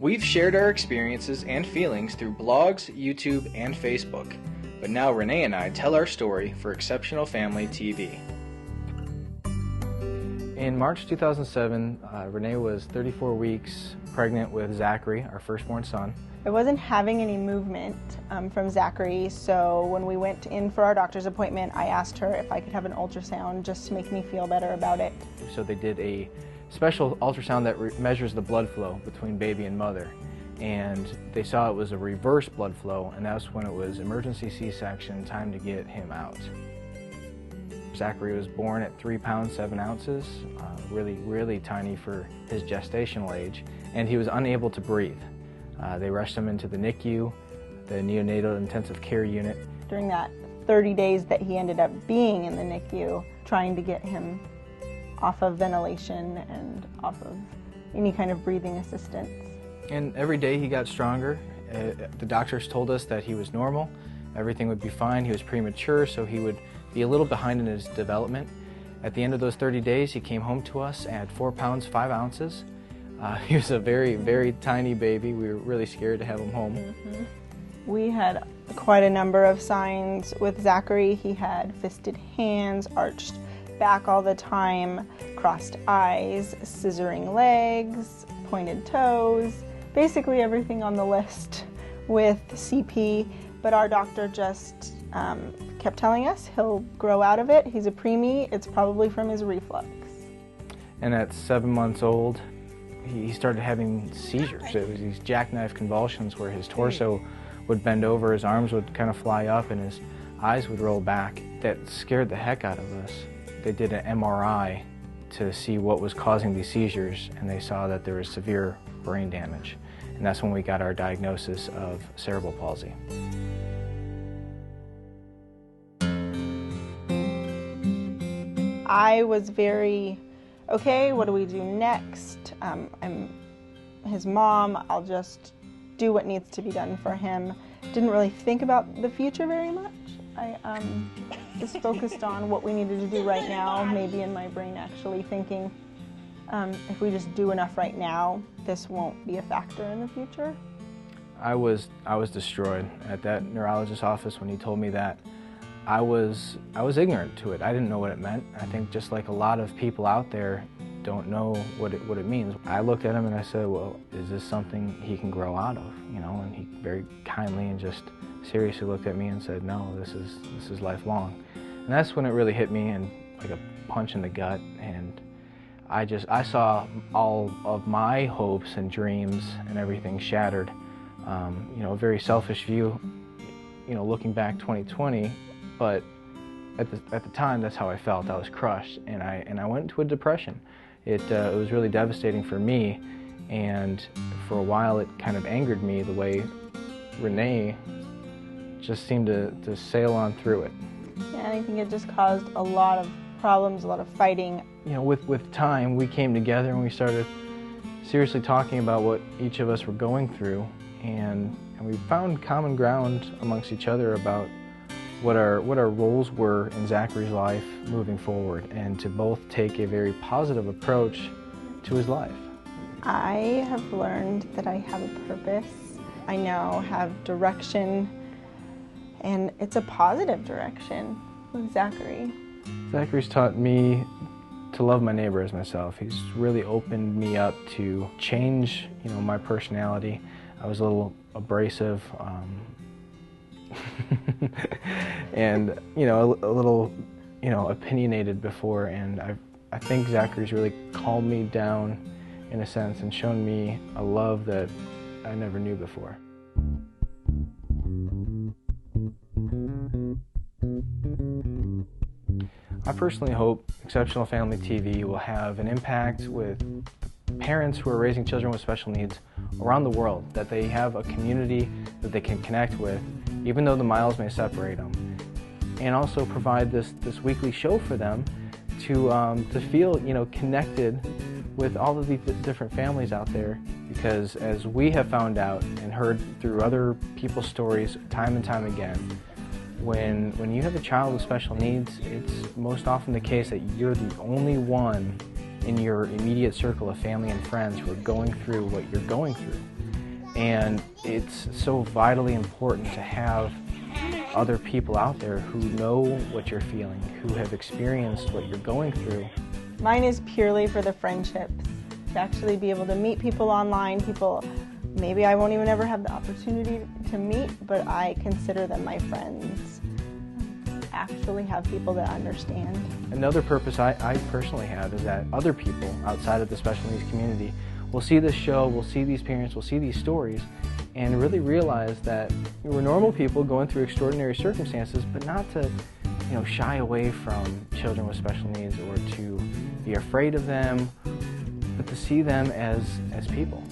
We've shared our experiences and feelings through blogs, YouTube, and Facebook. But now Renee and I tell our story for Exceptional Family TV. In March 2007, Renee was 34 weeks pregnant with Zachary, our firstborn son. I wasn't having any movement from Zachary, so when we went in for our doctor's appointment, I asked her if I could have an ultrasound just to make me feel better about it. So they did a special ultrasound that measures the blood flow between baby and mother, and they saw it was a reverse blood flow, and that's when it was emergency C-section, time to get him out. Zachary was born at 3 pounds 7 ounces, really tiny for his gestational age, and he was unable to breathe. They rushed him into the NICU, the neonatal intensive care unit. During that 30 days that he ended up being in the NICU, trying to get him off of ventilation and off of any kind of breathing assistance. And every day he got stronger. The doctors told us that he was normal, everything would be fine. He was premature, so he would be a little behind in his development. At the end of those 30 days, he came home to us at 4 pounds 5 ounces. He was a very tiny baby. We were really scared to have him home. Mm-hmm. We had quite a number of signs with Zachary. He had fisted hands, arched back all the time, crossed eyes, scissoring legs, pointed toes, basically everything on the list with CP, but our doctor just kept telling us he'll grow out of it. He's a preemie. It's probably from his reflux. And at 7 months old, he started having seizures. It was these jackknife convulsions where his torso would bend over, his arms would kind of fly up, and his eyes would roll back. That scared the heck out of us. They did an MRI to see what was causing these seizures, and they saw that there was severe brain damage. And that's when we got our diagnosis of cerebral palsy. I was very, okay, what do we do next? I'm his mom, I'll just do what needs to be done for him. Didn't really think about the future very much. I just focused on what we needed to do right now, maybe in my brain actually thinking, if we just do enough right now, this won't be a factor in the future. I was destroyed at that neurologist's office when he told me that. I was ignorant to it. I didn't know what it meant. I think just like a lot of people out there don't know what it means. I looked at him and I said, well, is this something he can grow out of? You know, and he very kindly and just seriously looked at me and said, no, this is lifelong. And that's when it really hit me, and like a punch in the gut, and I saw all of my hopes and dreams and everything shattered. You know, a very selfish view, you know, looking back 2020, but at the time that's how I felt. I was crushed, and I went into a depression. It was really devastating for me, and for a while it kind of angered me the way Renee just seemed to sail on through it. Yeah, I think it just caused a lot of problems, a lot of fighting. You know, with time we came together and we started seriously talking about what each of us were going through, and we found common ground amongst each other about what our roles were in Zachary's life moving forward, and to both take a very positive approach to his life. I have learned that I have a purpose. I now have direction, and it's a positive direction with Zachary. Zachary's taught me to love my neighbor as myself. He's really opened me up to change, you know, my personality. I was a little abrasive, and you know, a little, you know, opinionated before, and I think Zachary's really calmed me down in a sense and shown me a love that I never knew before. I personally hope Exceptional Family TV will have an impact with parents who are raising children with special needs around the world, that they have a community that they can connect with, even though the miles may separate them, and also provide this weekly show for them to feel, you know, connected with all of these different families out there, because as we have found out and heard through other people's stories time and time again, when you have a child with special needs, it's most often the case that you're the only one in your immediate circle of family and friends who are going through what you're going through. And it's so vitally important to have other people out there who know what you're feeling, who have experienced what you're going through. Mine is purely for the friendships, to actually be able to meet people online, people maybe I won't even ever have the opportunity to meet, but I consider them my friends. Actually have people that understand. Another purpose I personally have is that other people outside of the special needs community will see this show, will see these parents, will see these stories, and really realize that we're normal people going through extraordinary circumstances, but not to, shy away from children with special needs or to be afraid of them, but to see them as people.